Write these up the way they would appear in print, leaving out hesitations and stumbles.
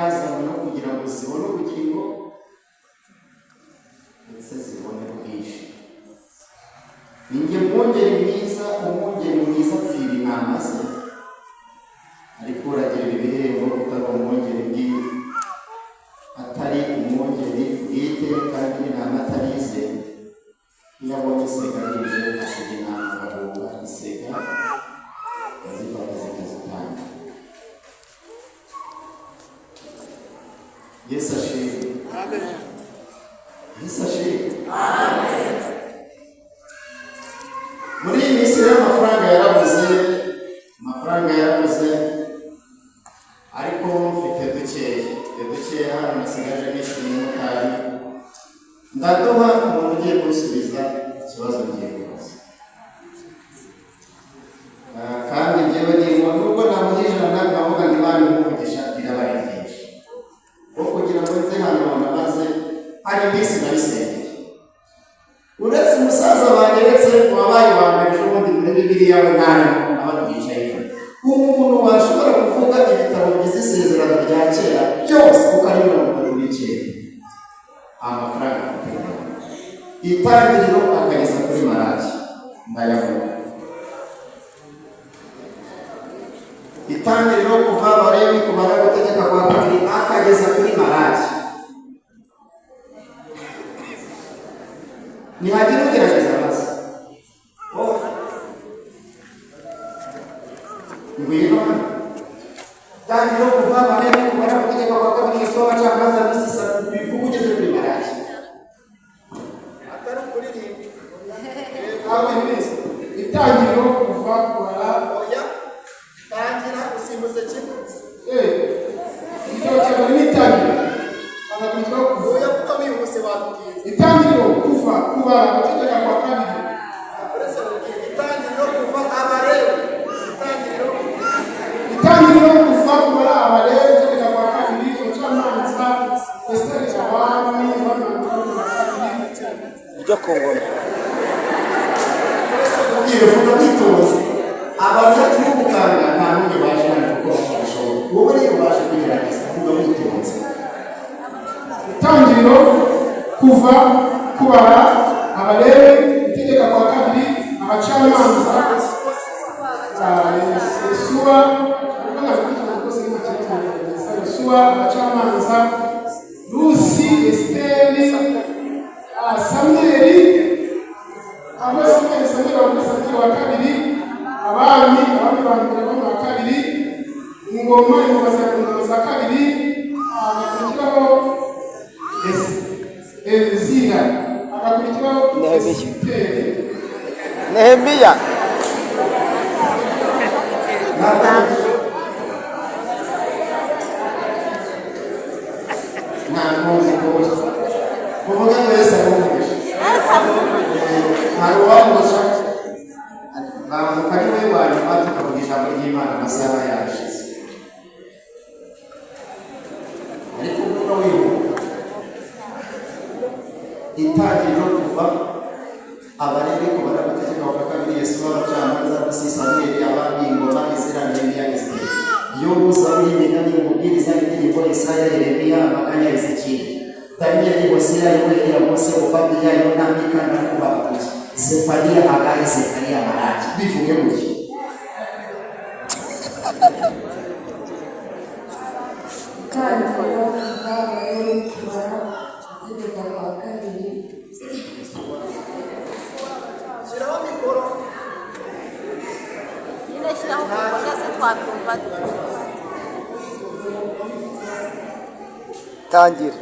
yazanywe no kugira ngo zibone ubugingo ndetse zibone ubwinshi. Ni njye mwungeri mwiza, umwungeri mwiza apfira intama ze, ariko uragira ibihembo utari umwungeri bwiwe, atari umwungeri bwite kandi n'intama atari ize. Iyo abonye isega rije asiga intama agahuha isega azifata zikazitanga. Yesu ashimwe. Amen. Yesu ashimwe. Amen. Muri iyi minsi rero amafaranga yarabuze, ariko mfite dukeya hano nasigaje n'ishimwe mutari. Ndaduha umuntu ugiye gusubiza ikibazo ngiye kubaza. Kandi njyewe nubwo namuhijana ndavuga ngo Imana imuvugisha irabari ryinshi. Wo kugira ngo nze hano namaze hari iminsi nabisengeye. Uretse umusaza bageretse wabaye wa mbere ejobundi muri Bibiliya we ntarimo abantu bicaye. Umuntu washobora kuvuga ibitabo bigize isezerano rya kera byose uko ari 39 amafaranga afite. Itangiriro akageza kuri Malaki ndayavuga. Itangiriro kuva Abalewi kumara gutegeka kwa kabiri akageza kuri Malaki. Nihagira ugerageza amazi. Ngwino hano. Itangiriro kuva Abalewi kumara gutegeka kwa kabiri isoma cy'amazi n'isisa bivuga ugeze kuri Malaki. Itangiriro kuva kubara oya tangira usimbutse kimwe igitabo cyawe n'itangiriro agakurikira kuva oya kuko wihuse batubwiye itangiriro kuva kubara gutegeka kwa kabiri itangiriro kuva Abalewi itangiriro kuva kubara Abalewi gutegeka kwa kabiri ucamanza Esiteri abami ijya kongona uvuga witonze. Abantu b'umuganga nta n'umwe baje hano kuko bashoboye. Wowe rero baje kugerageza uvuga witonze. Itangiriro kuva kubara Abalewi gutegeka kwa kabiri abacamanza Yosuwa abacamanza Rusi Esiteri Samweli Samweli wa kabiri abami ba mbere bo mu kabiri ingoma za kabiri agakurikiraho Ezira agakurikiraho Nehemiya kuvuga ngo Yesu aramuvugisha ntabwo wamuvugisha bamuka ari we bantu batukavuga ijambo ry'Imana amasaha yashize ariko uno wihuta. Itangiriro kuva Abalewi kubara gutegeka kwa kabiri Yesuwa abacamanza Rusi Samweli abami ingoma Ezira Nehemiya Esiteri Yobu Zaburi Imigani umubwiriza indirimbo Yesaya Yeremiya amaganya Ezekiyeli Danieli Hosea Yoeli Mose Obadiya Yona Mika na Habakuki Zefaniya Hagai Zekariya Malaki bivuge gutyo. tangira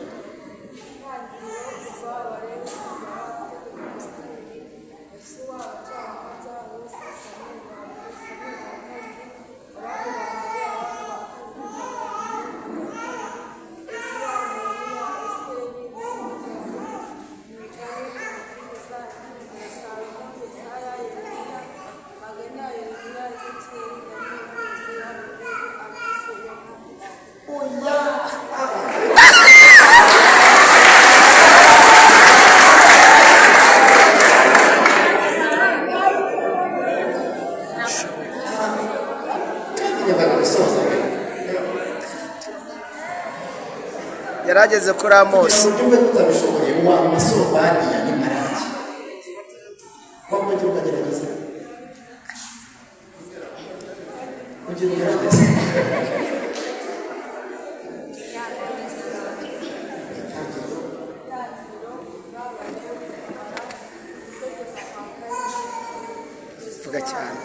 yarageze kuri Amosi. kugira ngo ubyumve tutabishoboye wa amasorobani ya Nimaraki waba ugiye ukagerageza ugiye ugerageza vuga cyane.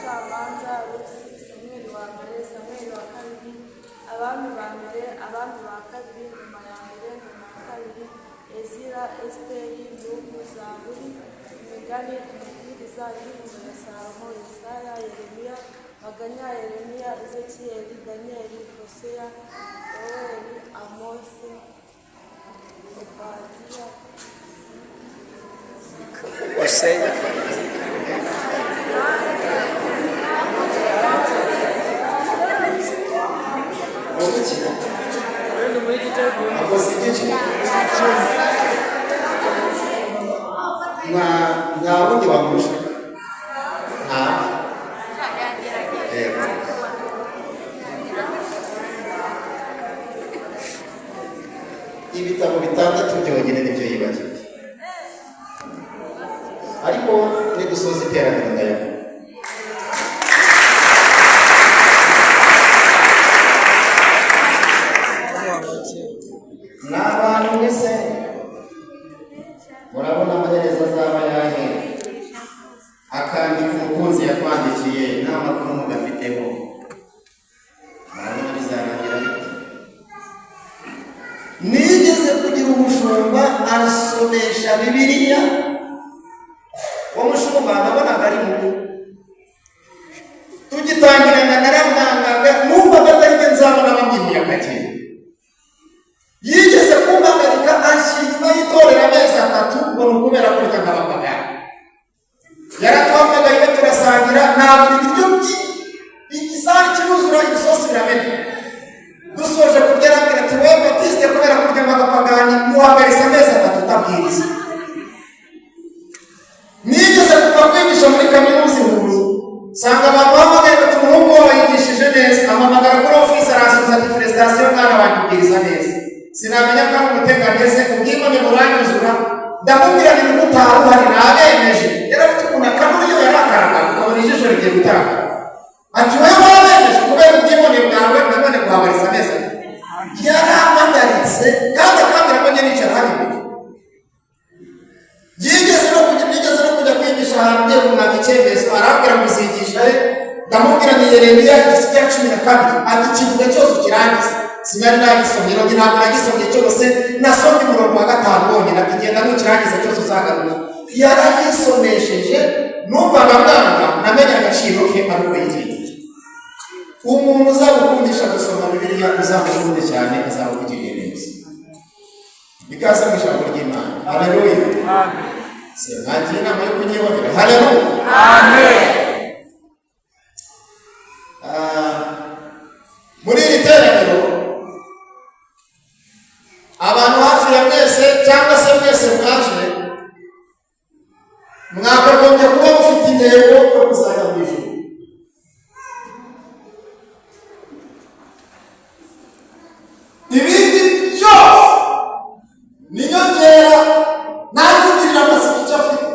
Abami ba mbere, abami ba kabiri, nyuma ya mbere, nyuma ya kabiri, Ezira, Esiteri, Nubu, Zaburi, Imigani, Amabwiriza, Indirimbo ya Salomo, Yesaya, Yeremiya, Maganya, Yeremiya, Ezekiyeli, Daniyeli, Hoseya, Yoweli, Amosi, Obadiya, Hoseya. nta wundi wamurusha ibitabo bitandatu byonyine nibyo yibagiwe ariko nidusoza iteraniro ndayavuga. ni abantu mwese murabona amaherezo azaba yahe akandika umukunzi yatwandikiye nta makuru mugafiteho murabona bizarangira bite? nigeze kugira umushumba asomesha Bibiliya, uwo mushumba nabonaga ari mubi, tugitangirana naramwangaga numvaga atari njye nzabona bamwimye akagenda. yigeze kumpagarika anshyira inyuma y'itorero amezi 3 ngo ni ukubera kurya nk'abapagani. yaratwamagaye turasangira ntabwo ibiryo igisahani kiruzura ibisosi birameneka. dusoje kurya arambwira ati wowe Batiste kubera kurya nk'abapagani muhagaritse amezi 3 utabwiriza. nigeze kuva kwigisha muri kaminuza i Huye nsanga abantu bahamagaye bati umuhungu wawe yigishije neza, ampamagara kuri ofisi aransubiza ati felicitation mwana wanjye ubwiriza neza. sinamenya ko ari umuteganeze ubwibone buranyuzura ndamubwira ngo nimutaha uhari nabemeje. yari afite ukuntu akanura iyo yarakaraga ukabona ijisho rigiye gutanga ati wowe wabemeje kubera ubwibone bwawe nanone guhagariza neza. yarampagaritse kandi akambwira ko njye nicara hano imbere. yigeze no kujya kwigisha ahantu ngiye kumwaka icyemezo arambwira ngo uzigisha he, ndamubwira ni Yeremiya 12 ati ikivuga cyose ukirangize. sinari nagisomye none ntabwo nagisomye cyose, nasomye umurongo wa 5 wonyine ati genda nukirangiza cyose uzagaruka. yaragisomesheje numvaga mwanga, namenye agaciro ke ariko yigiye. umuntu uzagukundisha gusoma Bibiliya uzamukunde cyane azabukugirira neza. bikaza mu ijambo ry'Imana. Haleluya. Amen. Sinajye inama yo kunyibonera. Haleluya. Amen. muri iri teraniro abantu hafi ya mwese cyangwa se mwese mwaje mwakagombye kuba mufite intego yo kuzajya mu ijuru. ibindi byose ni nyongera ntakugirira amatsiko icyo afite.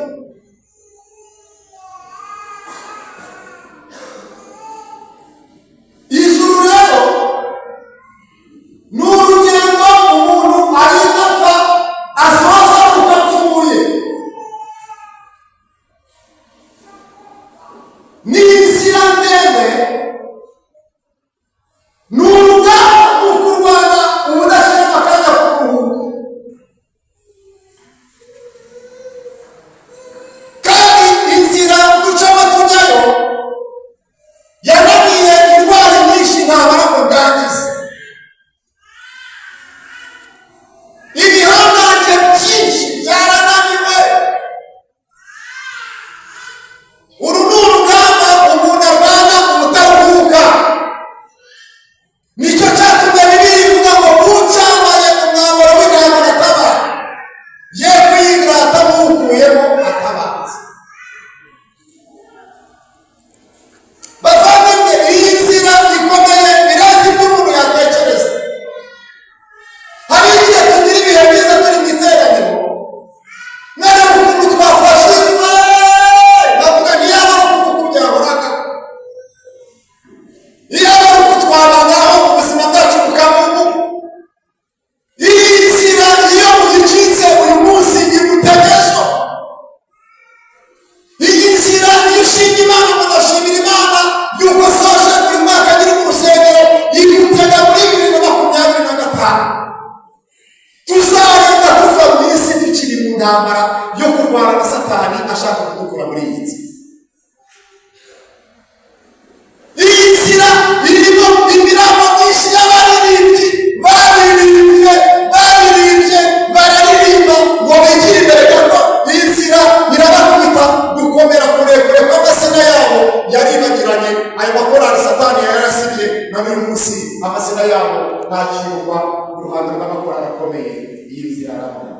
ayo makorali satani yarasibye na n'uyu munsi amazina yabo ntakirwa mu ruhando rw'amakorali akomeye iyi nzira arabona.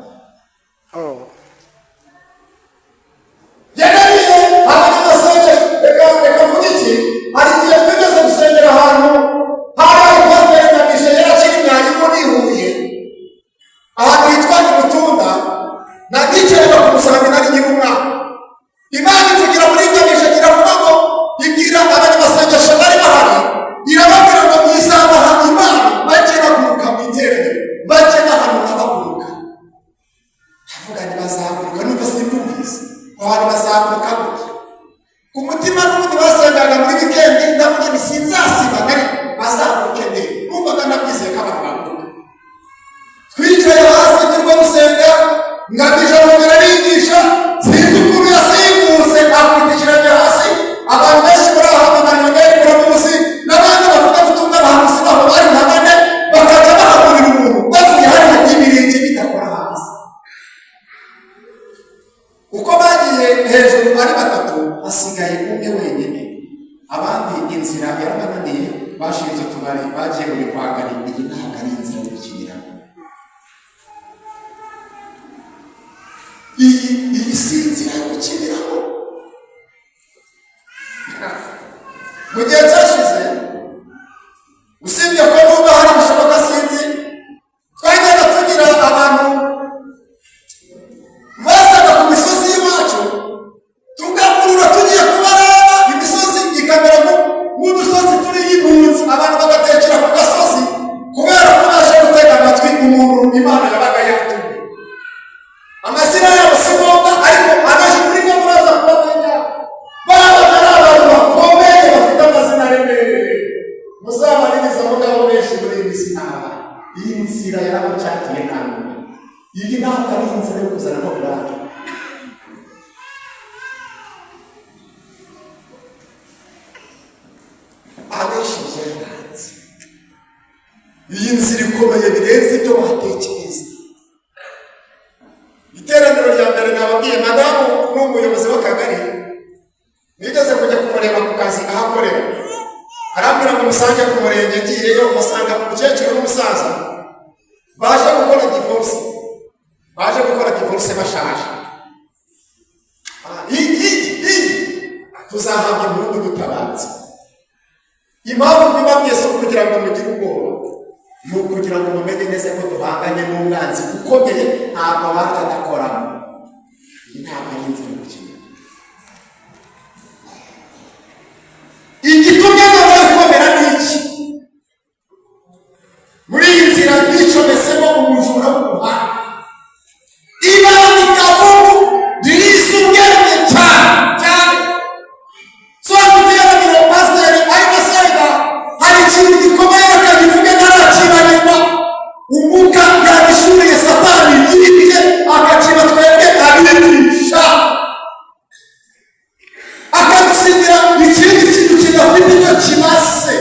Yananiye abanyamasengesho reka mvuge iki, hari igihe twigeze gusengera ahantu hari pasiteri Nyamishe yarakiri mwarimu nihuye ahantu hitwa Nyamutunda, nanicaye bakumusanga nari nyiri umwana. Imana ivugira muri Nyamishe iravuga ngo ibwira abanyamasengesho bari bahari, irababwira ngo mwizabaha Imana bajye baguruka mu iterere, bajye bahanura baguruka. Ndavuga ni bazaguruka, numva simbyumvise abantu bazaguruka gutya ku mutima n'ubundi basengaga muri wikendi. Ndavuga ni sinzasiba nari bazaguruke nde, numvaga nabyizeye ko abantu baguruka. Twicaye hasi turimo gusenga, Ngamije arongera arigisha, sinzi ukuntu yasimbutse akurikiranye hasi. Abantu benshi muri aha bamarira muramuzi, n'abandi bavuga gutunga abahanuzi babo bari nka bane bakajya bahaburira umuntu bavuye hariya n'ibirenge bidakora hasi. Uko bagiye hejuru ari batatu, hasigaye umwe wenyine. Abandi inzira yarabananiye, bashinze utubari, bagiye muri kwagari. Iyi ntabwo ari inzira yo gukiniramo. Iyi si inzira yo gukiniramo. Mu gihe cyashize, usibye ko n'ubwo hari bishoboka sinzi, twajyaga tugira abantu bazaga ku misozi y'iwacu, tugakurura tugiye kubareba. Imisozi ikamera nk'udusozi turi y'impunzi, abantu bagatekera ku gasozi kubera ko baje gutega amatwi umuntu Imana yabaga yatumye. Amazina yabo si ngombwa, ariko abenshi muri mwe muraza kubamenya. Babaga ari abantu bakomeye bafite amazina aremereye, muzabaniriza mugabo benshi muri iyi minsi. Iyi nzira yarabacyatiye kandi iyi ntabwo ari inzira yo kuzana no kurara. Abenshi byaranze. Iyi nzira ikomeye birenze ibyo watekereza. Iteraniro rya mbere nababwiye, madamu n'umuyobozi w'akagari, nigeze kujya kumureba ku kazi ahakorera. Arambwira ngo musange ku murenge, ngiyeyo musanga umukecuru n'umusaza baje gukora divorce. Baje gukora divorce bashaje. Tuzahabwa impundu dutabanze. Impamvu mbibabwiye si ukugira ngo mugire ubwoba, ni ukugira ngo mumenye neza ko duhanganye n'umwanzi ukomeye, ntabwo batadakoramo. Iyi ntabwo ari inzira yo gukina. Igitumye nabo ikomera ni iki? Muri iyi nzira nicomesemo umujura w'umuhanda. Ibanga ikabugu ririza ubwenge cyane. Twabiteraniro pasiteri ariko asenga, hari ikintu gikomeye akagivuga ntarakibagirwa. Umwuka yabishuriye satani yibye akakiba twebwe abigisha, akadusigira ikindi kintu kidafite icyo kimaze.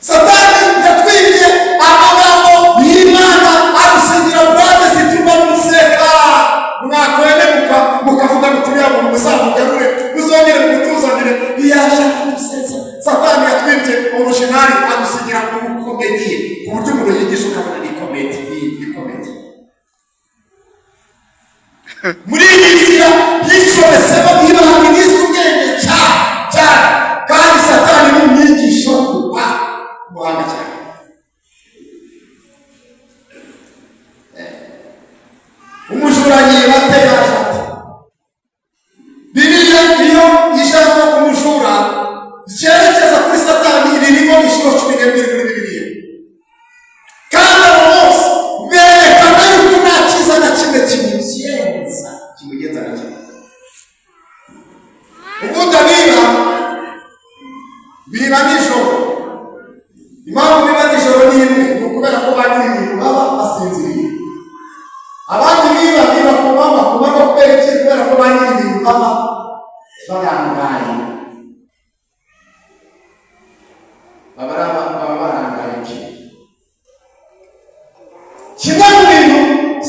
Satani yatwibye amagambo y'Imana, adusigira burade zituma museka. Mwakwene mukavuga muturiya muntu muzamugarure, muzongere mutuzanire. Yaje adusetsa. Satani yatwibye originali, adusigira umukomedi, ku buryo umuntu yigisha ukabona ni komedi. Muri iyi nzira yicomesemo ibanga ririza ubwenge cyane, kandi satani ni umwigisha w'umuhanga cyane. Umujura yiba ateye ashati. Bibiliya iyo ijambo umujura ryerekeza kuri satani ririmo inshuro 12 muri Bibiliya. Kandi abo bose berekana yuko nta cyiza na kimwe kimugenza na kimwe. Ubundi biba nijoro. Impamvu biba nijoro ni imwe, ni ukubera ko banyura ibintu baba basinziriye. Abandi biba ku mama kubera iki? Kubera ko banyura ibintu baba barangaye. Baba barangaye iki? Kimwe mu bintu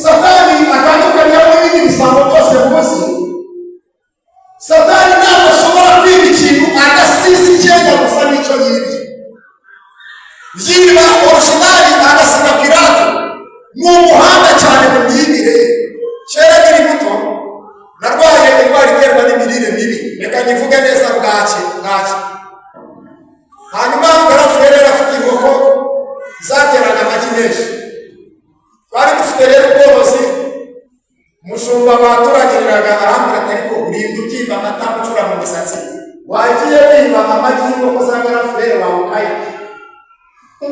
satani atandukanye n'ibindi bisambo byose muzi, satani yiba originali agasiga pirate. Ni umuhanga cyane mu myigire. Kera nkiri muto narwaye indwara iterwa n'imirire mibi, reka nyivuge neza bwaki. Hanyuma garafurere afite inkoko zateraga amagi menshi. Twari dufite rero ubworozi, umushumba baturagiriraga arambwira ati ariko urinda ubyimba amata mucura mu misatsi, wagiye wimba amagi y'inkoko za garafurere wawe ukaya.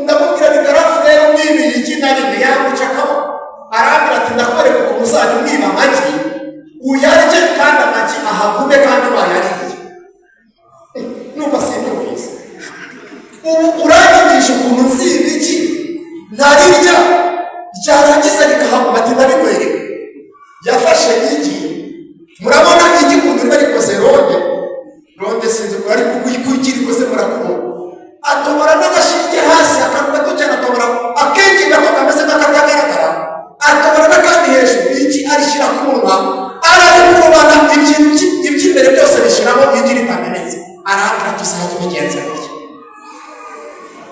Ndamubwira ni garafurere umwibiye iki na rimwe yaguca akabo, arambwira ati ndakwereka ukuntu uzajya umwiba amagi uyarye kandi amagi ahagume kandi bayariye. Numva simbyumvise. Ubu uranyigisha ukuntu nziba iki narirya ryarangiza rikahaguma ati ndabikwereka. Yafashe igi, murabona igi ukuntu riba rikoze ronde sinzi ko ariko kugira ikoze murakubona. Atobora n'agashinge hasi akantu gato cyane, atobora akenshi gato kameze nk'akatagaragara, atobora n'akandi hejuru. Iki arishyira ku munwa, arabikurubana ibintu iby'imbere byose bishyiramo igi ritamenetse. Arambwira tuzajya ubigenza gutya.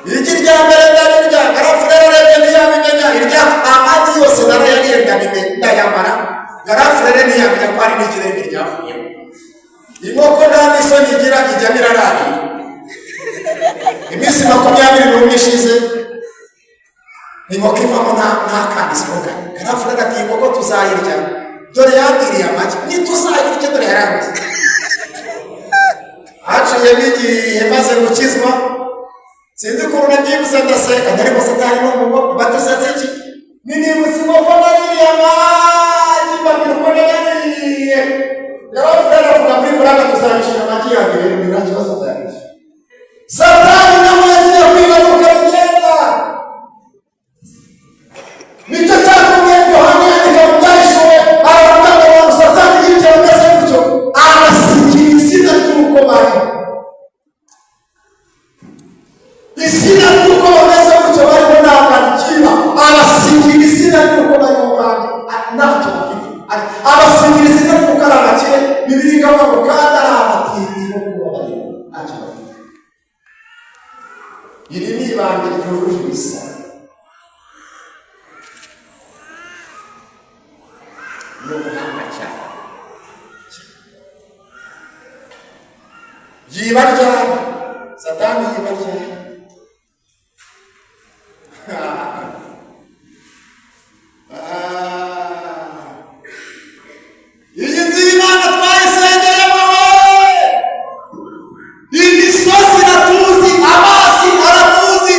Igi rya mbere ndarirya, garafurere rebye ntiyabimenya, irya amagi yose narayariye ndayamara. Garafurere ntiyamenya ko ari n'igirenge ryavuyemo. Inkoko nta n'isoni igira, ijyamo irararira. Iminsi 21 ishize inkoko ivamo nta kandi isiboga. Garafurere ati inkoko tuzayirya, dore yambiriye amagi, ntituzayirya dore yarangiye. Haciye n'igihe maze gukizwa, sinzi ukuntu nabyibutse ndaseka, ariko Satani n'umugo badusatse iki? Ninibutse inkoko naririye amagi mbabwira uko nayariye. Garafurere avuga muri Buraga tuzabishyira amagi yanjye rero nta kibazo byabishe. Satani nawe yagiye kwibaruka bigenda. Nicyo cyatumye Yohana yandika mu Byahishuwe aravuga ngo Satani yicaye ameze gutyo arasikira izina ry'uko bari. Izina ry'uko bameze gutyo bariho ntabwo arikiba, arasikira izina ry'uko bariho kandi ntacyo bafite. Abasikira izina ry'uko ari abakire, Bibiliya ikavuga ngo kandi ari abatindi bo kuba bariho ntacyo bafite. Iri ni ibanga ryujuje ibisa. Ni umuhanga cyane. Yiba ryari? Satani yiba ryari? Iyi nzu y'Imana twayisengeyemo wowe. Imisozi iratuzi, amazi aratuzi,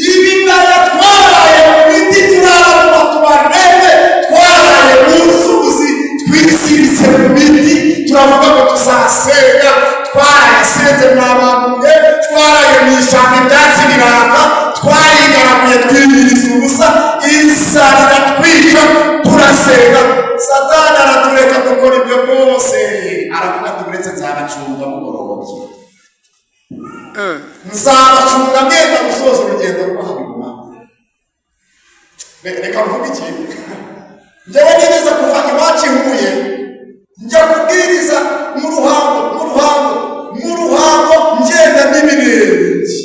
ibibaya twaraye mu biti turara mu matubarete, twaraye mu nzuzi twisiritse mu biti, turavuga ngo tuzasenga, twarayasenze mwabambwe, twaraye mu ishyamba ibyatsi biraka, twarigaraguye twibiriza ubusa, inzara iratwica, turasenga. Satani aratureka dukora ibyo byose, aravuga ati uretse nzabacunga mugororobye. Nzabacunga mwenda gusoza urugendo rw'ahanyuma. Reka mvuge ikintu. Njyewe nigeze kuva iwacu i Huye njya kubwiriza mu ruhango ngenda n'ibirenge.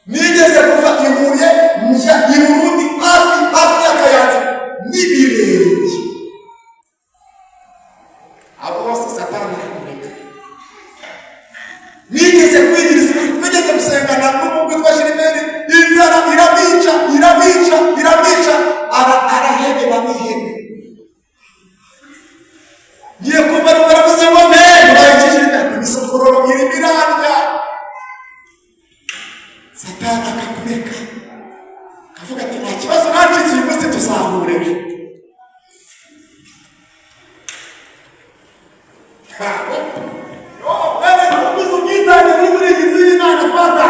Nigeze kuva i Huye njya i Burundi hafi y'Akayanza n'ibirenge. Abo bose Satani arakureka. Nigeze kwigiriza, twigeze gusengana n'umugwi twa Shirimeri, inzara irabica, arahebe bamihebe. Ngiye kumva baravuze ngo mbega bayikishije imisokororo irimo irarya. Satani akakureka, akavuga ati nta kibazo nacitse uyu munsi tuzahure. Ubwitange muri iyi nzu y'Imana twatanga.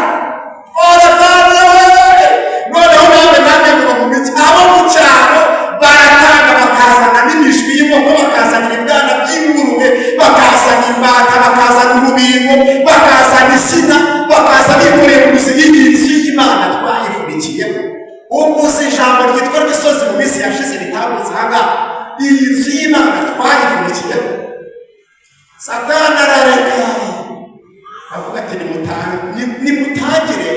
Noneho nawe muba mu miti. Abo mu cyaro baratanga bakazana n'imishwi y'inkoko, bakazana ibibwana by'ingurube, bakazana imbata, bakazana urubingo, bakazana insina, bakaza bikoreye ku ruziga y'inzu y'Imana twayivunikiyeho. Uguze ijambo ryitwa Gisozi mu minsi yashize ritambutse aha ngaha. Iyi nzu y'Imana twayivunikiyeho. Satani arareka avuga ati nimutangire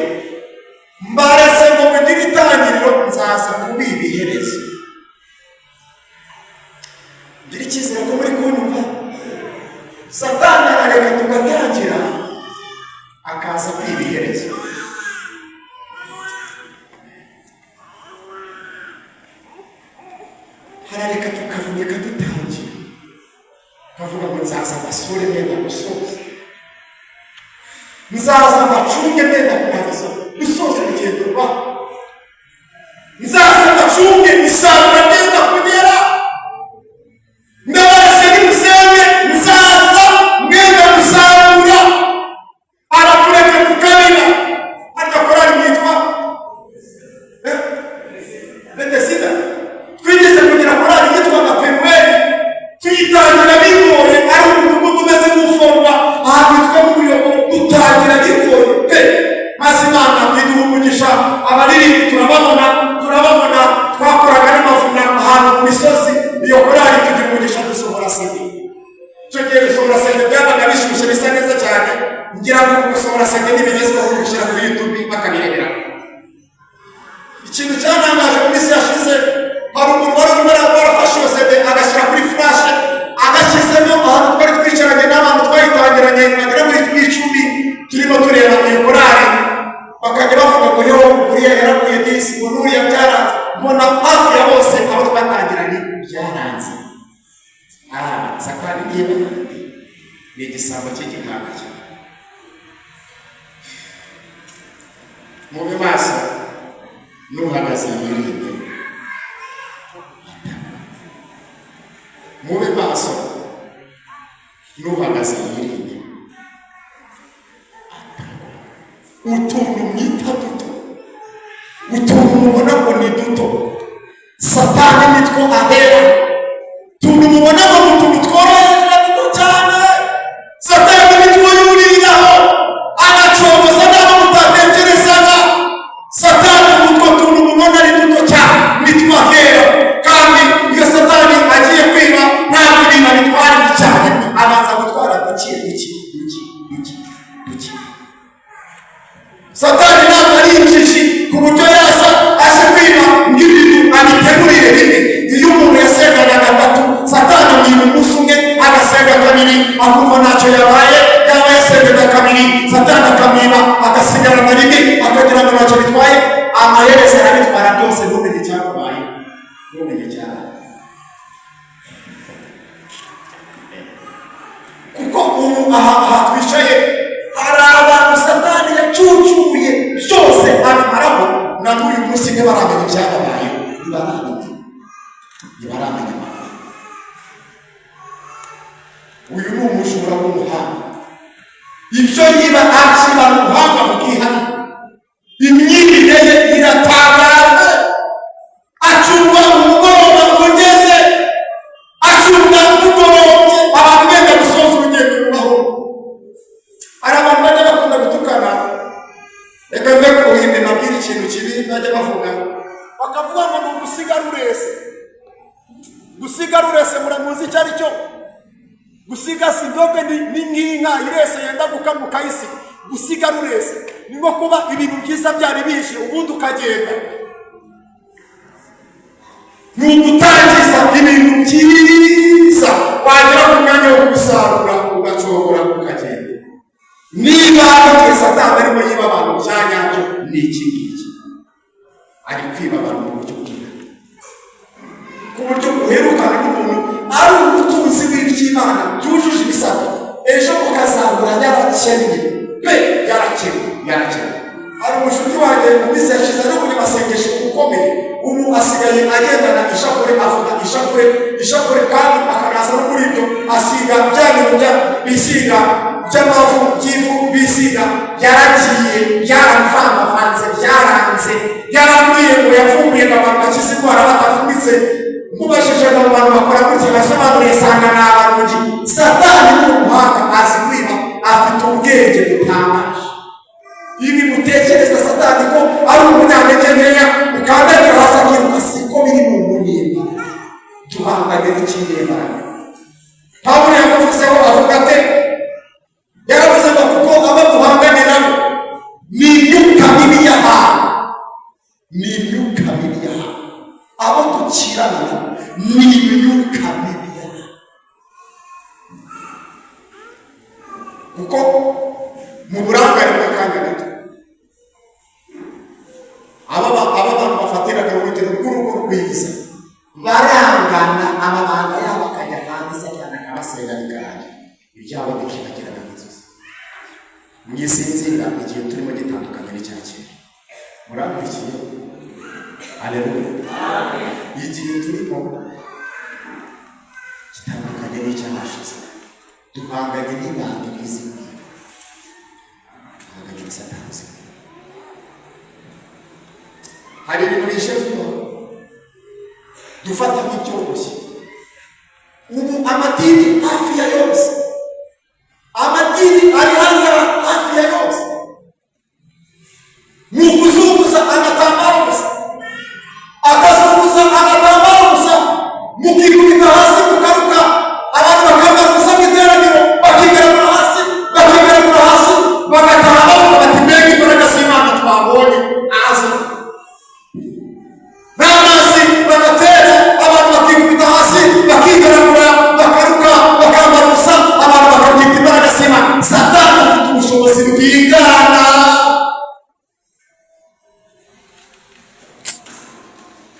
Satani areka tugatangira akaza kwibihereza. Harareka tukavunika dutangira kavuga ngo nzaza basure nenda gusoza, nzaza bacunge nenda kurangiza gusoza urugendo rwawe, nzaza bacunge isarura nenda kugera, ndabarase nimusenge nzaza mwenda gusarura. Aratureka tukamenya aryakorari mwitwa Bethesda, twigeze kugira korari yitwa Penueli, tuyitangira bigore, ari umudugudu umeze nk'uforwa ahantu twa mu muyoboro, dutangira bigore pe, maze Imana iduha umugisha. Abaririmbi turababona twakoraga n'amavuna ahantu mu misozi, iyo korari tugira umugisha dusohora CD. Tugiye gusohora CD byabaga bishyushye bisa neza cyane, ngira ngo gusohora CD n'ibigezweho kubishyira kuri YouTube bakabirebera. Ikintu cyanangaje mu minsi yashize, hari umuntu wari warafashe iyo CD agashyira kuri flash, agashyizemo ahantu twari twicaranye n'abantu twayitangiranye bagera muri 10 turimo tureba iyo korari, bakajya bavuga ngo yo uriya yaraguye disi, uriya byaranze. Mbona hafi ya bose abo twatangiranye byaranze. Satani niba ni igisambo cy'igihanga cye. Mube maso nuhagaze yirinde, mube maso nuhagaze yirinde. Utuntu mwita duto, utuntu mubona ngo ni duto, Satani nitwo ahera. Tuntu mubona ngo utuntu tworoheje duto cyane, Satani nitwo yuririraho agacogoza n'abo mutatekerezaga. Satani nitwo tuntu mubona ari duto cyane nitwo ahera, kandi iyo Satani agiye kwiba ntabwo ibintu bitwara cyane, abanza gutwara duke. Satani ntabwo ari injiji ku buryo yaza aje kwiba ng'ibintu abitegurire rimwe. Iyo umuntu yasengaga gatatu, Satani amwiba umunsi umwe, agasenga kabiri akumva ntacyo yabaye, yaba yasengaga kabiri Satani akamwiba agasigarana rimwe akagira ngo ntacyo bitwaye, amaherezo arabitwara byose. Ntumenye icyakubaye, ntumenye cyane, kuko ubu aha twicaye hari abantu Satani yacucuye byose abimaraho, na n'uyu munsi ntibaramenya ibyababaye, ntibaramenya. Uyu ni umujura w'umuhanga, ibyo yiba akiba mu buhanga bwihana, imyirire ye iratangaje. Acunga umugoroba ugeze, acunga umugorobye, abantu benda gusoza urugendo rubaho. Hari abantu bajya bakunda gutukana, reka mve kuhimbe mabwira ikintu kibi bajya bavuga, bakavuga ngo ni ugusigara urese. Gusigara urese muramuzi icyo ari cyo? Gusiga si ndobe ni nk'inka irese yenda gukamuka yisiga. Gusigara urese ni nko kuba ibintu byiza byari bishe ubundi ukagenda. Ni ugutangiza ibintu byiza, wagera ku mwanya wo gusarura ugacogora ukagenda. Niba ari Satani arimo yiba abantu byanyabyo, ni iki ngiki ari kwiba abantu mu buryo bwiza, ku buryo uherukana n'umuntu ari ubutunzi bw'iby'Imana byujuje ibisabwa, ejo ukazabura yarakennye pe, yarakennye. Hari umushuti wanjye mu minsi yashize no muri masengesho ukomeye, ubu asigaye agendana ishapure, avuga ishapure kandi akanaza no muri ibyo asiga bya bintu bisiga by'amavu by'ivu bisiga, yaragiye byaramuvangavanze, byaranze, yarambwiye ngo yavumbuye abantu bakize indwara batavumbitse. Mubashije mu bantu bakora gutya basobanuriye sanga ni abarugi. Satani ni umuhanga, azi kwiba, afite ubwenge butangaje. Ibi mutekereza Satani ko ari umunyantege nkeya, ukandagira hasi akiruka, siko biri mu munyembaraga. Duhanganye n'ikinyembaraga. Pawulo yamuvuzeho avuga ate? Yaravuze ngo kuko abo duhanganye nabo ni imyuka mibi y'ahantu, ni imyuka mibi y'ahantu. Abo dukirana ni imyuka mibi y'ahantu. kuko mu burangare bw'akanya gato aba bantu bafatiraga urugero rw'urugo rwiza barangana amabanga yabo akajya hanze satani akabasenga bikarangira ibyabo bikibagirana nk'inzozi. mwisinzira igihe turimo gitandukanye n'icya kera. Muraburikiye? Haleluya. Igihe turimo gitandukanye n'icyahashize. Duhanganye n'ingando n'izindi. Duhanganye na Satani zimwe. Hari ibintu bishevuye dufata nk'ibyoroshye. Ubu amadini hafi ya yose, amadini ari hanze hafi ya yose ni ukuzunguza agatambaro gusa, akazunguza agatambaro gusa, mukikubita hasi mukaruka, abantu bakambara gusa mu iteraniro, bakigaragura hasi, bagataha bavuga bati mbega imbaraga z'Imana twabonye aza. N'amazi bagatera, abantu bakikubita hasi, bakigaragura, bakaruka, bakambara gusa, abantu bakabyita imbaraga z'Imana. Satani afite ubushobozi bwigana.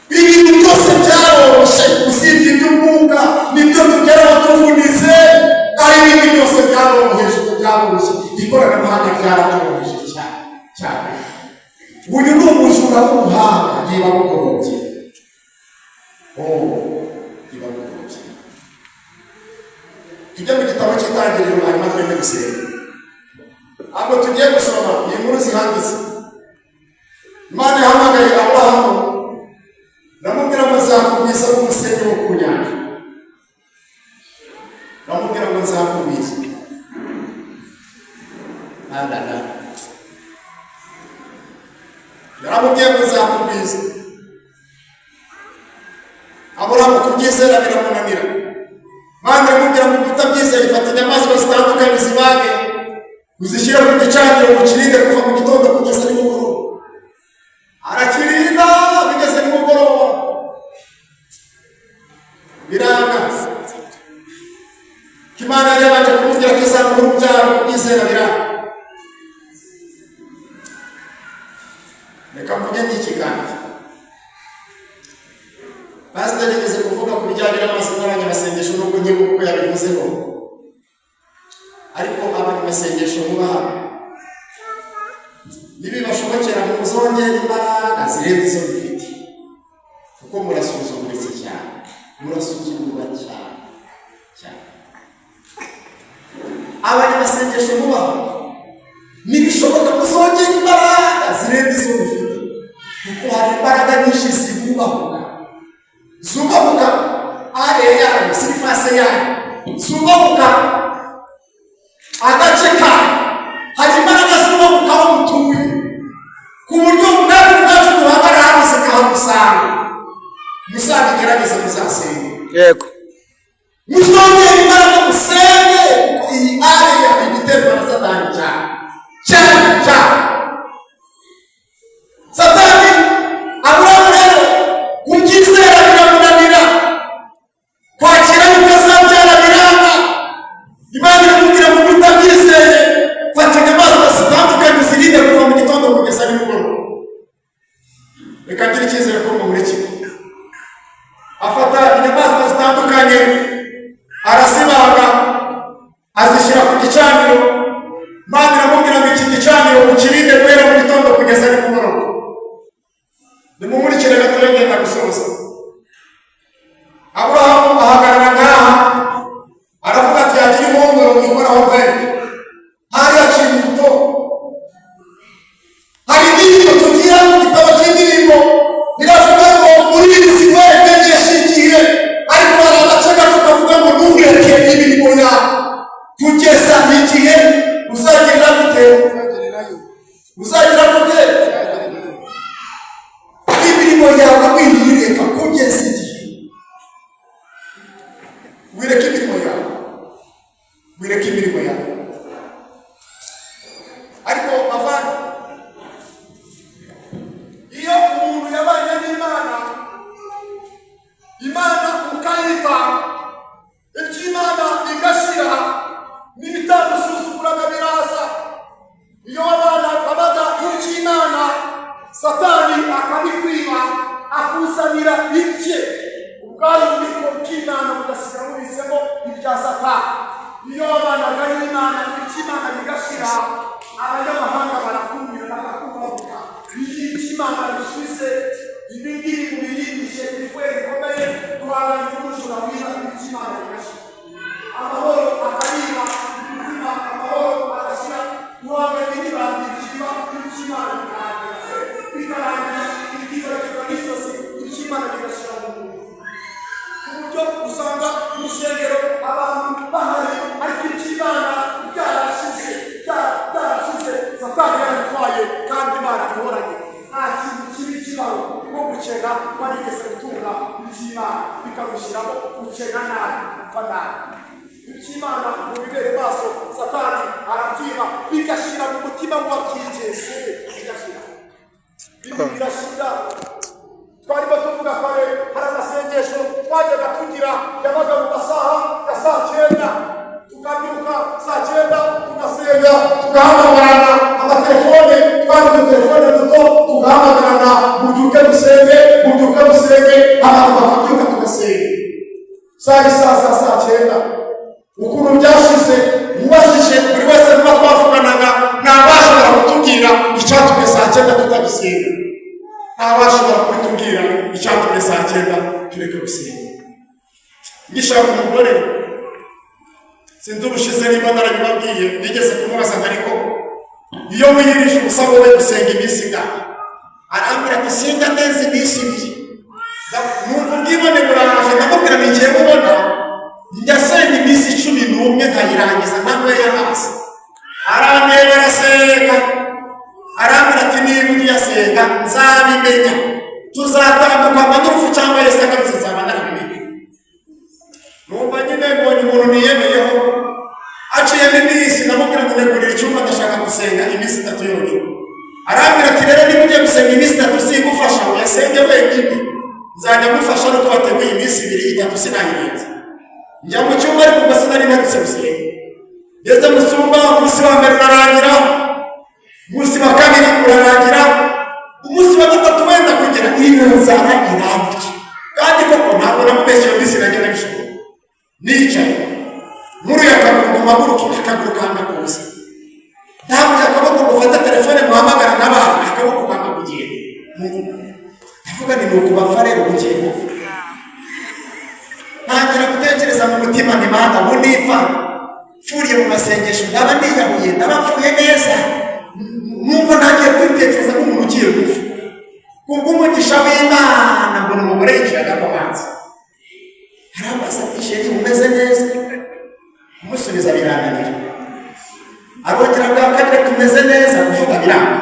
Ibintu byose byaroroshye, usibye iby'umwuka nibyo tugeraho tuvunize, ari ibindi byose byaroroheje, byaroroshye. Ikoranabuhanga ryarabyoroheje cyane. Uyu ni umujura w'umuhanga, niba mugorobye. Niba mugorobye. Tujya mu gitabo cy'Itangiriro, hanyuma twende gusenga. Ahubwo tugiye gusoma inkuru zihanditse. Imana yahamagaye Aburahamu, ndamubwira ngo nzakubwiza nk'umusenyi wo ku nyanja. Ndamubwira ngo nzakubwiza. Yaramubwiye ngo nzakubwiza. Aburahamu kubyizera biramunanira. Imana iramubwira ngo utabyizera ifata inyamaswa zitandukanye zibage, uzishyire ku gicaniro ukirinde kuva mu gitondo kugeza nimugoroba. Arakirinda bigeze nimugoroba, biranga. Imana yari yabanje kumubwira ko izamura urubyaro, kubyizera biranga. Reka mvuge n'ikiganza. Pasiteri yigeze kuvuga ku bijyanye n'amazi n'abanyamasengesho n'ubwo ngiye kuko yabivuzeho. Ariko abanyamasengesho mubaha, nibibashobokera muzongera imbaraga zirenze izo bifite, kuko murasuzuguritse cyane, murasuzugurwa cyane. Abanyamasengesho mubaha, nibishoboka muzongera imbaraga zirenze izo bifite, kuko hari imbaraga nyinshi zibubahuka, zubahuka are yayo, sirifase yayo, zubahuka agace kayo. Hari imbaraga zubahuka aho mutuye, ku buryo natwe ubwacu duhagarara hano zikahadusanga. Muzabigerageze, muzasenge. Yego. Muzongera imbaraga musenge, kuko iyi area ibiterwa na Satani cyane. Satani Aburahamu rero kubyizera biramunanira, kwakira bitazabyara biranga. Imana iramubwira ngo utabyizeye fata inyamaswa zitandukanye uzirinde kuva mu gitondo kugeza nimugoroba. Reka ngire icyizere ko mumurikira. Afata inyamaswa zitandukanye arazibaga, azishyira ku gicaniro. Imana iramubwira ngo iki gicaniro ukirinde guhera mu gitondo kugeza nimugoroba. Nimumurikire gatoya ngenda gusoza. Aburahamu ahagarara ngaha, aravuga ati yagira impongoro mwikoraho bwari. Hari haciye imbuto. Hari indirimbo tugira mu gitabo cy'indirimbo, biravuga ngo muri iri si werekeje igihe, ariko hari agace gato kavuga ngo ntureke imirimo yawe kugeza igihe uzagira gute? Imirimo yawe wireka kugeza igihe. Satani akabikwiba akuzanira ibye ubwayo ubiko bw'Imana bugasigara buhisemo ibya Satani. Iyo abanaga n'Imana n'Imana bigashira abanyamahanga barakumira bakakubabuka Imana bishize ibingibi mubirindishe bifwe bikomeye duhanganye n'umujura wiba Imana bigashira amahoro akariba umutima amahoro agashyira duhanganye n'ibandikira Imana bikarangira ikigaragara n'isosi Imana bigashira mu muntu ku buryo usanga mu rusengero abantu bahari ariko Imana byarashize Satani yaratwaye kandi Imana ihoranye nta kintu kibi kibaho nko gucenga warigeze gutunga iby'Imana bikagushyiraho gucenga nabi upfa nabi iby'Imana mu bibere maso Satani arabyiba bigashyira mu mutima w'uwabyigeze bigashyira ibi birashyira twarimo tuvuga kare hari amasengesho twajyaga tugira yabaga mu masaha ya saa 9 tukabyuka saa 9 tugasenga tugahamagarana amatelefone twari udutelefone duto tugahamagarana mubyuke dusenge abantu bakabyuka tugasenga saa 9 ukuntu byashize mubajije buri wese muba twavuganaga ntabashobora kutubwira icyatumye saa 9 tutagisenga ntabashobora kutubwira icyatumye saa 9 tureke gusenga. Ngishaka umugore sinzi ubushize niba narabibabwiye nigeze kumubaza ariko iyo wiyirije ubusa wowe gusenga iminsi ingana arambwira ati singa neza iminsi ibiri numva ubwibone buraje ndamubwira ni ngiye mubona ndasenga iminsi 11 nkayirangiza ntanyweye amazi arandeba araseka arambwira ati niba ugiyasenga nzabimenya tuzatambuka amadufu cyangwa Yesu agarutse nzaba narabimenya. Numva nyine mbonye umuntu niyemeyeho aciyemo iminsi namubwira ngo negurira icyumba ndashaka gusenga iminsi 3 yonyine arambwira ati rero niba ugiye gusenga iminsi 3 sigufasha uyasenge wenyine nzajya gufasha nuko wateguye iminsi 2 3 sinayirenza njya mu cyumba ariko gusa nari narutse gusenga ngeze mu cyumba umunsi wa mbere urarangira umunsi wa kabiri urarangira umunsi wa gatatu wenda kugera iyo nzara irangiye kandi koko ntabwo namubeshye iyo minsi nagenda gishobora nicaye nkuru yakaguru ku maguru akaguru kanga kuza ntabwo yakaboko gufata telefone muhamagara n'abantu akaboko kanga kugenda ndavuga ni nuko bapfa rero kugenda ntangira gutekereza mu mutima ni Mana ubu nipfa mfuriye mu masengesho ndaba niyahuye ndaba mfuye neza numva ntagiye kwitekereza nk'umuntu ugiye gupfa kubw'umugisha w'Imana mbona umugore yiciraga ku mazi arabaza isheri umeze neza umusubiza birananira arongera bwa kabiri tumeze neza kuvuga biranga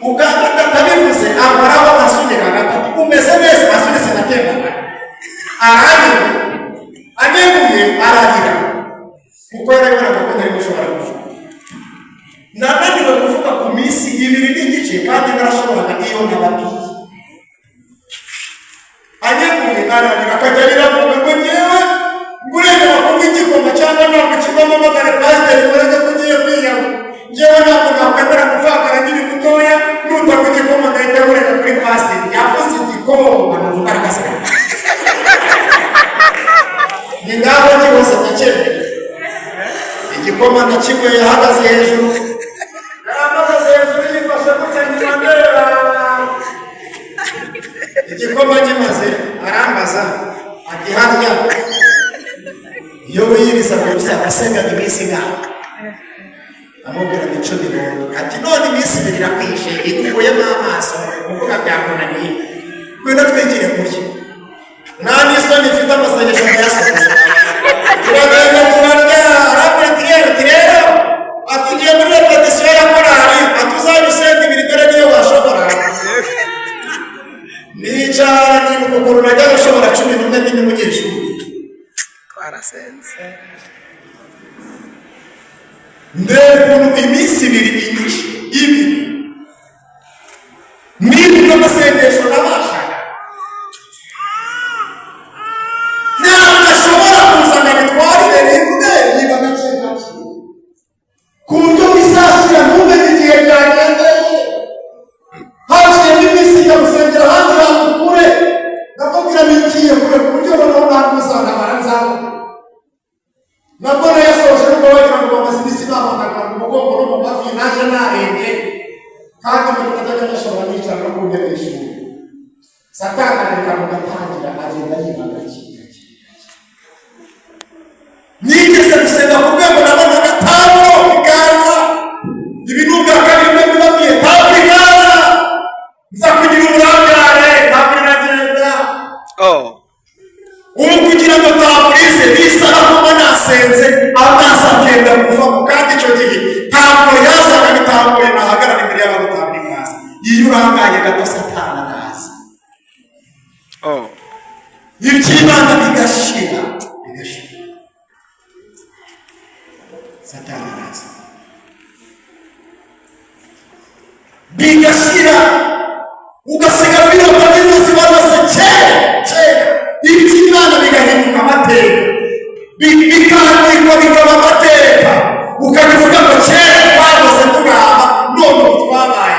ubwa gatatu abivuze ahoraho asubira gatatu umeze neza asubiza natembaga aneguye ararira kuko yarabonaga ko ntari gushobora kuvuga nananiwe kuvuga ku minsi 2 n'igice kandi narashoboraga iyo nababwiye aneguye ararira akajya riravuga ngo ngewe nguremera kunywa igikoma cyangwa ntabwo kigomba amagare pasiteri mureke ko ugiye kwiyama ngewe ntabwo nakwemera kuvangara nkiri mutoya nutanga igikoma ndahita mureka kuri pasiteri yavuze igikoma nuvuga arikasira ni ngaho cyose cyakemeye igikoma nakigwe yahagaze hejuru yarahagaze hejuru yifashe gutya nyamandera igikoma kimaze arambaza ati harya iyo wiyiriza gusa asenga iminsi ngaho amubwira ni 10 ati none iminsi 2 irakwishe igukuyemo amaso uvuga byakunaniye kwenda twigire kurya nani isoni mfite amasengesho yasohoza turagenda turarya arabwira tirero atugiye muri repetition ya korali atuzabisenda ibiri dore niyo washobora nicara ni ukuguru najya gushobora 11 ndi munyeshuri twarasenze ndebuntu iminsi 2 inyishe ibi niba n'amasengesho nabashaga ntabwo ashobora kuzana bitwarire rimwe niba gakenga ku buryo bizashyira ntumenye igihe byagendeye hafi kandi umuntu atajya ashobora kwicara no ku ntebe y'ishuri. Satani areka mugatangira agenda yiba gake. Nigeze gusenga ku rwego nabona gatanu ikaza ibintu bwa kabiri byo bibabwiye ntabwo ikaza nza kugira uburangare ntabwo iragenda ubu kugira ngo taburize bisaba kuba nasenze amaso agenda kuvamo kandi icyo gihe ntabwo yazaga bitambuye nahagarara imbere y'abantu ntabwo ikaza iyo urangaye gato Satani araza iby'Imana bigashira Satani araza bigashira ugasigara birota bivuze barose kera iby'Imana bigahinduka amateka bikandikwa bikaba amateka ukabivuga ngo kera twahoze tugamba none ubu twabaye.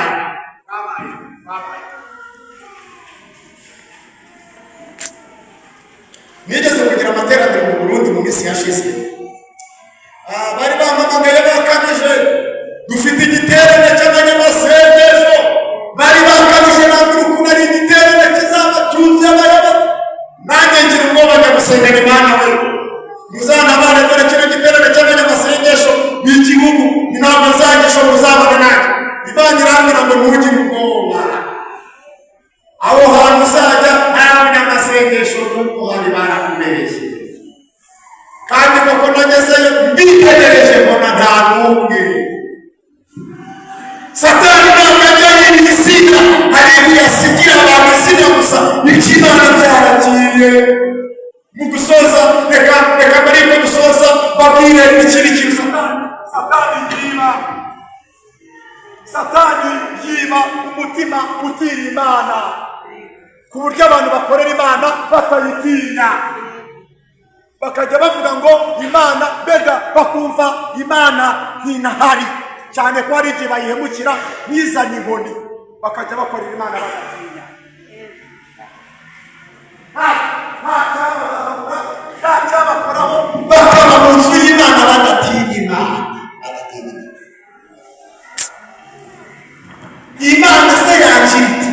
Nigeze kugira amateraniro mu Burundi mu minsi yashize bari bampamagaye bakabije dufite igiterane cy'abanyamasengesho bari bakabije nabwira ukuntu ari igiterane kizaba cyuzuye abayaba nanjye ngira ubwoba njya gusengera Imana we muzanabane dore kino giterane cy'abanyamasengesho n'igihugu ntabwo nzagishobora uzabane nanjye Imana irambwira ngo ntugire ubwoba aho hantu uzajya nta munyamasengesho kuko hari barakumereye kandi koko nagezeyo mbitegereje mbona nta n'umwe. Satani ntabwo ajya yindi izina hari ibyo yasigira abantu izina gusa iby'Imana byaragiye. Mu gusoza reka mbere yuko dusoza babwire ikindi kintu Satani yiba umutima utira Imana ku buryo abantu bakorera Imana batayitinya bakajya bavuga ngo Imana mbega bakumva Imana ntinahari cyane ko hari igihe bayihemukira nizanye inkoni bakajya bakorera Imana bagatinya nta cyabakoraho bakaba mu nzu y'Imana bagatinya Imana. Imana se yakirita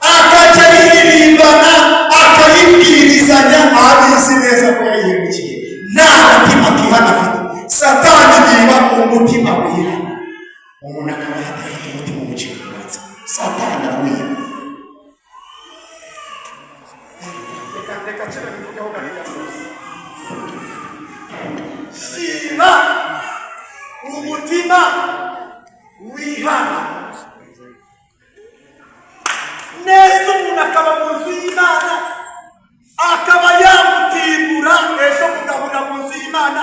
akajya yiririmbana akayibwirizanya abizi neza ko yayihemukiye nta gatima kihana afite. Satani yiba umutima wihana umuntu akaba adafite umutima umucikaguritse. Satani arawiba. Reka kera bivugaho gahunda zose yiba umutima wihana neza umuntu akaba mu nzu y'Imana akaba yamutimbura ejo mugahurira mu nzu y'Imana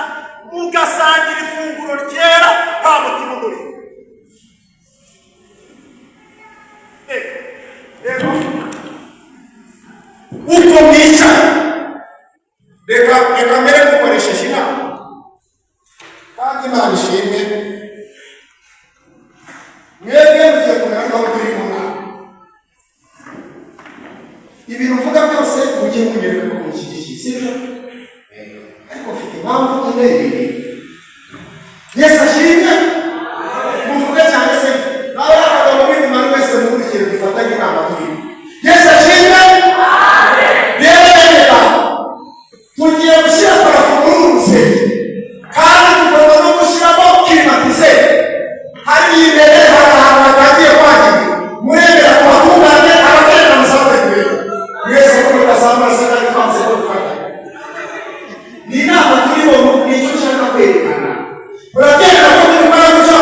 mugasangira ifunguro ryera nta mutima umuri. Rero uko mwicaye reka mbere mukoresheje inama kandi Imana ishimwe mwebwe mugiye kumenya ko turi mu nama ibintu uvuga byose ugiye kunyereka ko mushyigikiye sibyo ariko ufite impamvu irebeye. Yesu ashimwe muvuge cyane se nawe abagabo b'Imana wese mukurikiye dufatanye inama turi. Yesu ashimwe rero tugiye gushyira parafo muri uru rusengero kandi tugomba no gushyiramo klimatizeri hari imbere hari ahantu hatangiye kwagira murebera ku batunganye abakenera musanzwe kubera mwese ko mudasanga se kandi twanze ko dufatanye ni inama turimo nicyo ushaka kwerekana urabyemera ko tubikora gutyo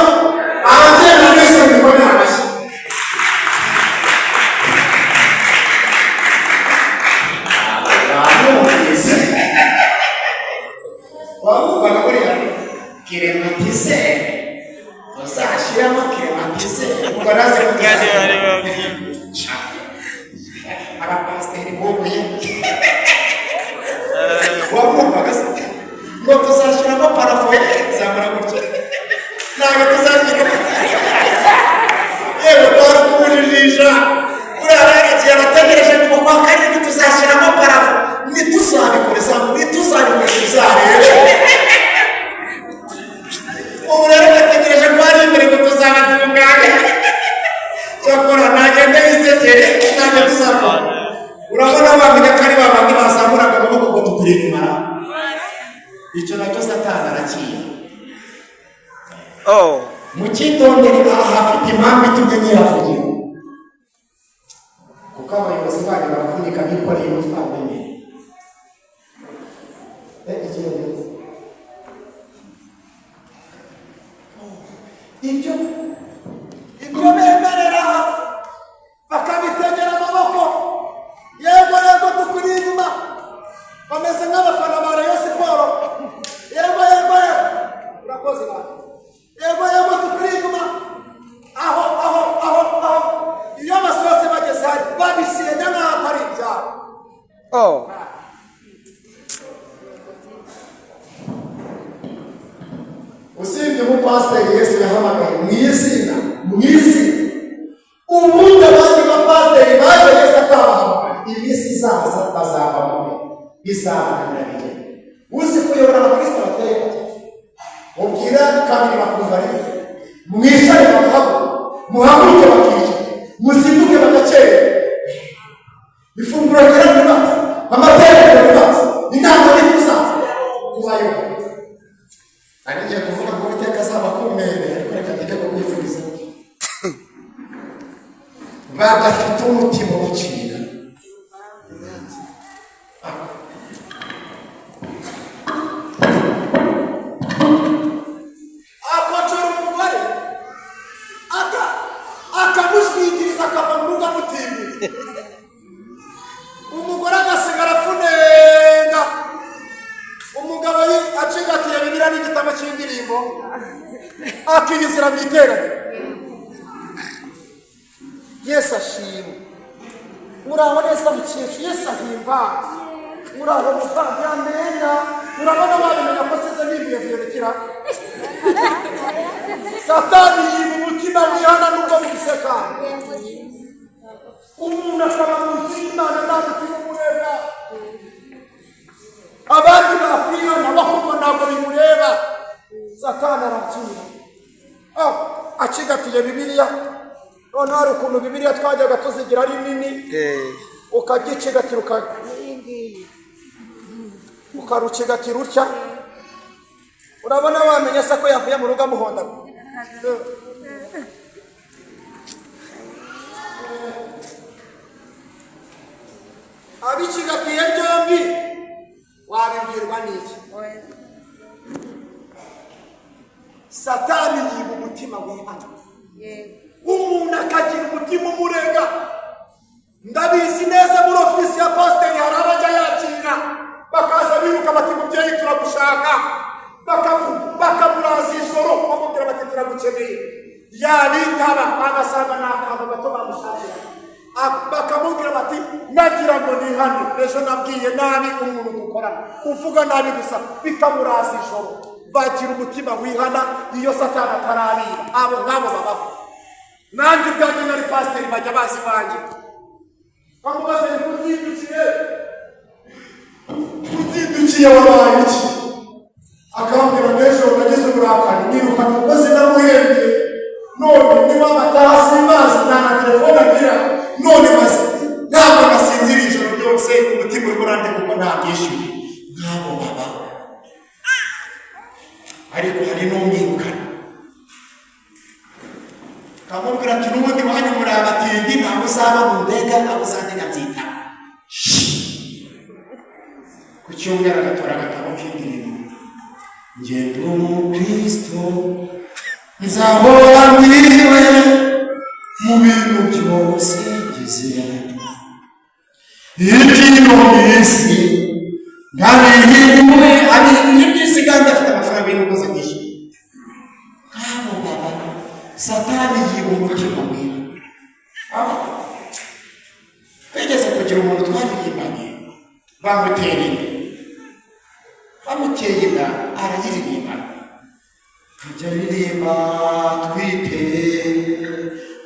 ababyemera mwese mubikomere amashyi. wabukana buriya klimatizeri uzashyiramo klimatizeri ubwo naze abapasiteri bubuye wabumvaga se ngo tuzashyiramo parafo zamura gutya ntabwo tuzashyiramo yewe twari kumujijisha uriya rero igihe arategereje ngo kwa karindwi tuzashyiramo parafo ntituzabikoresha tuzarebe ubu rero bategereje ko hari imbere ngo tuzabatunganya cyakora nagende yisekere ntabwo tuzakora urabona bamenya ko ari babandi bazamuraga amaboko ngo tukuri inyuma icyo nacyo satani arakiye mu cyitondere aha hafite impamvu itumye nyihavugira kuko abayobozi banyu baravunika bikoreye umutwaro imbere ibyo bemerera bakabitegera amaboko yego yego tukuri inyuma bameze nk'abafana ba Rayon Sport yego yego urakoze nawe yego yego tukuri inyuma aho iyo amasose bageze hari babisenya nk'aho atari ibyabo usibye umupasiteri Yesu yahamagaye mu izina ubundi abandi bapasiteri baje Yesu atabahamagaye iminsi izaza bazavamo bizabananira uzi kuyobora abakristo bateye bati ubwira kabiri bakumva rimwe mwicare muhaguruke bakica muzinduke bagakera ifunguro rira ribaza amateraniro ribaza inama n'ikuzaza tubayobora ari ngiye kuvuga ngo Uwiteka azaba akumere ariko reka ndeke kukwifuriza badafite umutima ubacira akocora umugore akamushyikiriza akava mu rugo amutimbira umugore agasigara afunenga umugabo acigatiye Bibiliya n'igitabo cy'indirimbo akiyizira mu iteraniro Yesu ashimwe muraho neza mukecuru Yesu ahimbaza muraho muvandi amena murabona babimenya ko size n'imbiye vyorekera satani yiba umutima wihana n'ubwo mwiseka umuntu akaba munsi y'Imana nta mutima umureba abandi bakwihana bakumva ntabwo bimureba satani arakira acigatiye Bibiliya none hari ukuntu Bibiliya twajyaga tuzigira ari nini ukagicigatira ukarucigatira utya urabona wamenye se ko yavuye mu rugo amuhondaga abicigatiye byombi wabibwirwa n'iki satani yiba umutima wihana umuntu akagira umutima umurega ndabizi neza muri ofisi ya pasiteri hari abajya yakira bakaza biruka bati mubyeyi turagushaka bakamuraza ijoro bamubwira bati turagukeneye yabitaba agasanga ni akantu gato bamushakira bakamubwira bati nagira ngo nihane ejo nabwiye nabi umuntu dukorana kuvuga nabi gusa bikamuraza ijoro bagira umutima wihana iyo satani atararira abo ngabo babaho nanjye ubwanjye nari pasiteri bajya bazi iwanjye bamubaze ni kuzindukiye wabaye iki akambwira n'ejo nagize uburakari nirukana umugozi namuhembye none niba batahasi mazi nta na telefone agira none maze ntabwo nasinzira ijoro ryose umutima uri burande kuko ntabwishyuye nk'abo babaho ariko hari n'umwirukana kamubwira ati n'ubundi wanyu muri abatindi ntabwo uzaba mu ndega ntabwo uzajya nzita ku cyumweru agatora agatabo k'indirimbo ngende umukristo nzahora mbiriwe mu bintu byose ngize iby'ino minsi ntabihimwe iby'isi kandi afite amafaranga y'umukozi nyinshi nk'abo baba satani yiba umutima wiwe twigeze kugira umuntu twabirimbanye bamutera inda bamuteye inda arayiririmba ajya aririmba twite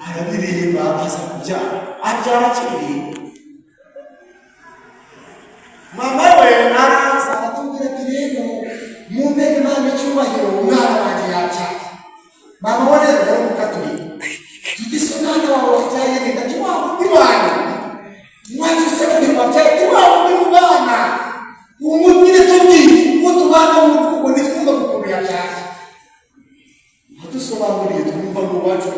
araririmba aza kubyara abyara akiririmba mama we araza aratubwira ati rero mumpege Imana icyubahiro umwana wanjye yabyara mama we rero yari umukatolika tuti se umwana wawe dusobanuriye twumva ngo wacu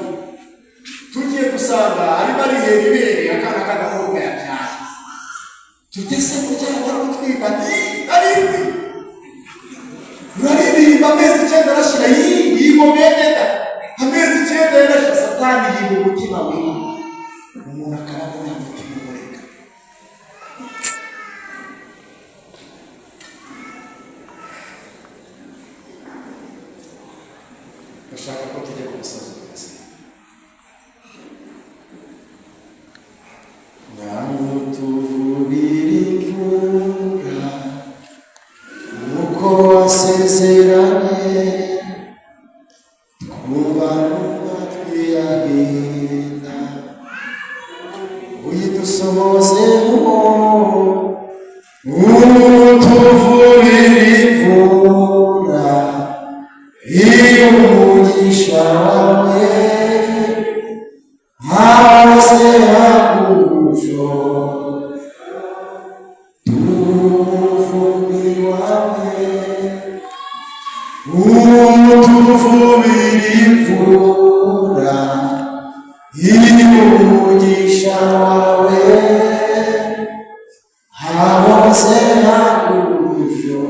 tugiye gusanga arimo arihera ibere akana k'agahungu yabyaye tutese mu cyangwa ari gutwika arindwi uraririmba amezi 9 arashira yigomegeta amezi 9 yarashira satani yiga umutima wiwe umuntu akabona umutima ureka bashaka ko tujya ku musozi twese namutuvubira imvura uko wasezeranye twumva n'amatwi yahinda uyidusohozemo utuvubira imvura iyo umugisha wawe hose hakujo tuvumbi wawe utuvubira imvura iyo umugisha wawe hose hakujo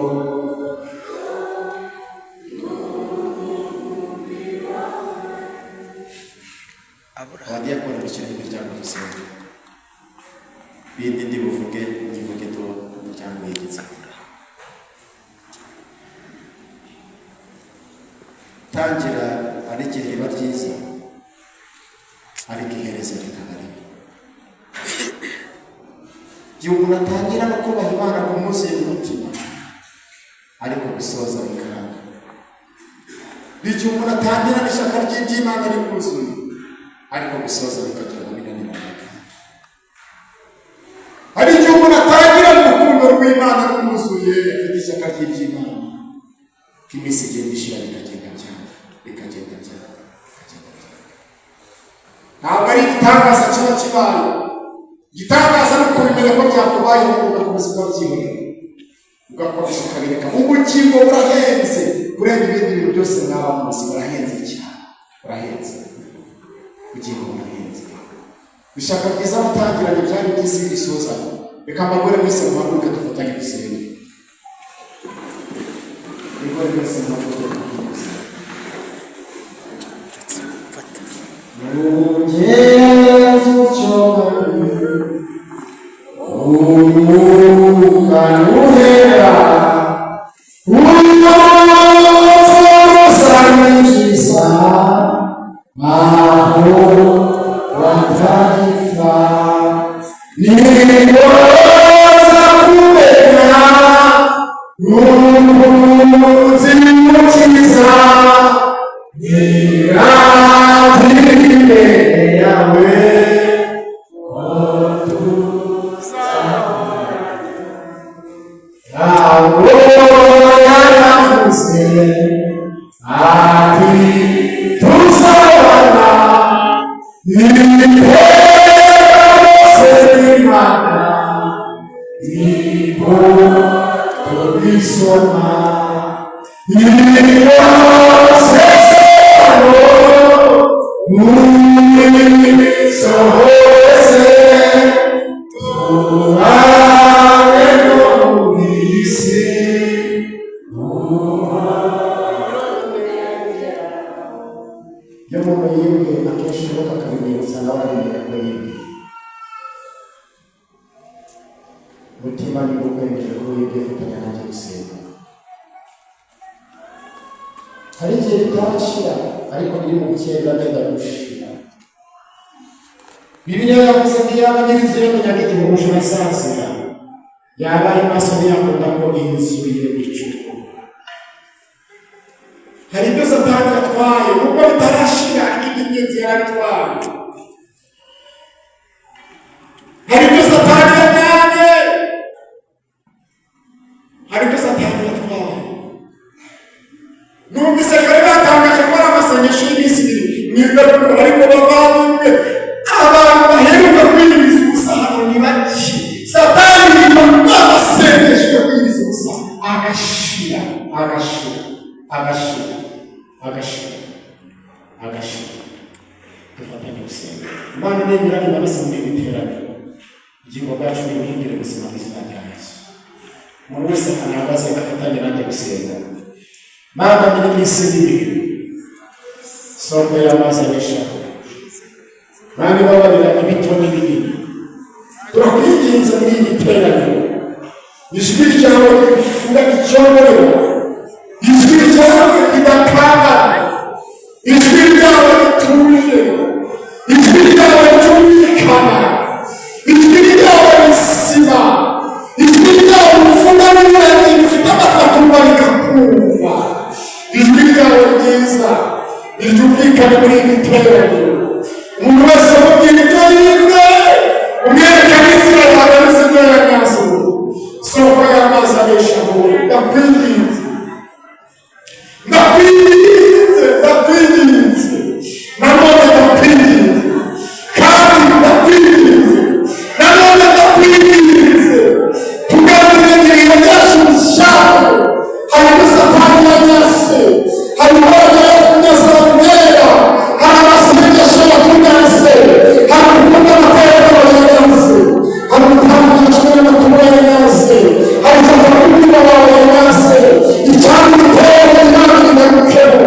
hagiye akora imikino y'imiryango rusange bindi ndi buvuge nyivuge to umuryango yigeze tangira ari igihe riba ryiza ariko iherezo rikaba ribi igihe umuntu atangira no kubaha Imana ku munsi w'umutima ariko gusoza bikanga igihe umuntu atangira n'ishyaka ry'Imana rikuzuye ariko gusoza bikagenda binanirana hari igihe umuntu atangira mu rukundo rw'Imana rwuzuye afite ishyaka ry'Imana k'iminsi igenda ishira bikagenda cyane ntabwo ari igitangaza kiba kibaye igitangaza ni ukumenya ko byakubaye ugakomeza ukabyibonera ugakomeza ukabireka ubugingo burahenze kurenga ibindi bintu byose mwaba muzi burahenze cyane burahenze ubugingo burahenze bishaka byiza mutangiranye byari by'isi bisoza reka amagore mwese muhaguruke dufatanye gusenga igore mwese muhaguruke Yesu chobani umuka nuhera umusanyikisa maho watarifa niwoza kubera umuzimukiza hari igihe bitarashira ariko biri mu gukenda nenda gushira Bibiliya yavuze ko yaba nyirizo y'umunyagiti mu bujura asazira yaba ari maso yakunda ko yuzuye icuku hari ibyo Satani yatwaye kuko bitarashira ariko iby'ingenzi yarabitwaye hari ibyo Satani yajyanye hari ibyo Satani yatwaye numvise kare batangaje ko ari amasengesho y'iminsi ibiri mwigarukura ariko bavandimwe abantu baheruka kwiyiriza ubusa hano ni bake Satani yimba amasengesho yo kwiyiriza ubusa agashira birareba bise muri biterane ingingo bwacu ni guhindura ubuzima bw'izina rya Yesu. Umuntu wese anagaze afatanye nanjye gusenga. Mana muri misi n'ibihe soko y'amazi abeshaho Mana babarira ibito n'ibinini turakwinginze muri iri teraniro ijwi ryawe rifunga icyomorero ijwi ryawe ridakangana ijwi ryawe rituje ijwi ryawe ryumvikana ijwi ryawe risima ijwi ryawe rifunga n'ibirenge bifite amafatumba bikakumva ijwi ryawe ryiza riryumvikane muri iri teraniro. Umuntu wese amubwira ibyo yibwe umwerekana inzira yawe n'izina ya Yesu soko y'amazi abeshaho. Ndakwinginze nanone ndakwinginze kandi ndakwinginze nanone ndakwinginze tugarurire ingingo zacu zishaje. Harimo Satani yanyase, harimo abanyasa umwera, hari amasengesho yatunyase, hari urukundo amateraniro yanyase, hari umutambugisho n'amatungo yanyase, hari umutima wawe yanyase. Icyambu gitera Imana inagukemo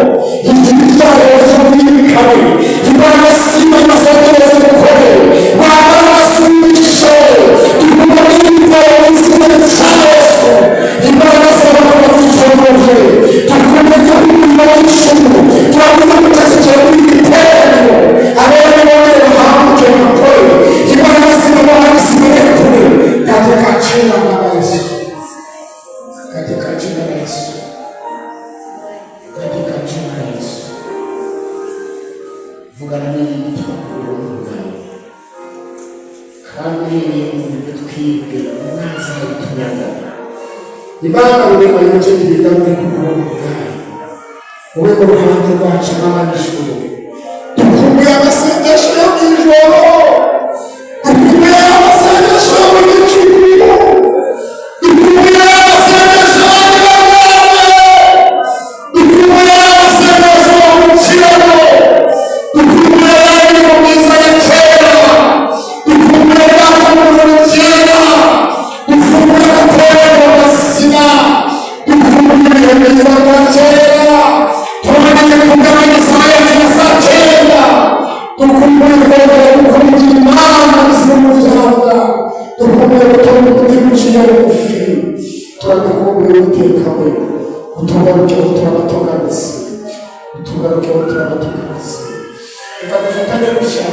igihe ibyawe cyumvikane Imana sima amasengesho gukore wamara amasengesho tugomba kwitwara mu izina rya Yesu. Imana saba amasengesho tukumenya umurimo w'ijuru turavuga gutashyikira muri iri teraniro abana bose bahamuke bakore Imana sima amasengesho kure katika jina la Yesu, katika jina la Yesu, katika jina la Yesu. Vugana n'ibiti bakubwira kandi ibyo twibwe umwanzi abitunyaga. Imana urema yote ibidamu kubwira wowe mu ruhande rwacu n'amanijoro dukumbuye amasengesho yo mw'ijoro, dukumbuye amasengesho yo mu gicuku, dukumbuye amasengesho y'abanyabyaha, dukumbuye amasengesho yo mu kiraro, dukumbuye ay'ibintu mwiza ya kera, dukumbuye ay'amafunguro kera, dukumbuye amateraniro mazima, dukumbuye ibihe byiza bya kera, tumenye kugabanya isaha yacu ya saa cyenda, dukumbuye kongera gukumbuye Imana ubuzima bw'ubutaka, dukumbuye gutunga umutima uciye bugufi. Turagukumbuye Uwiteka we, utugarukeho turabatunganiza, utugarukeho turabatunganiza. Reka dufatanye gutya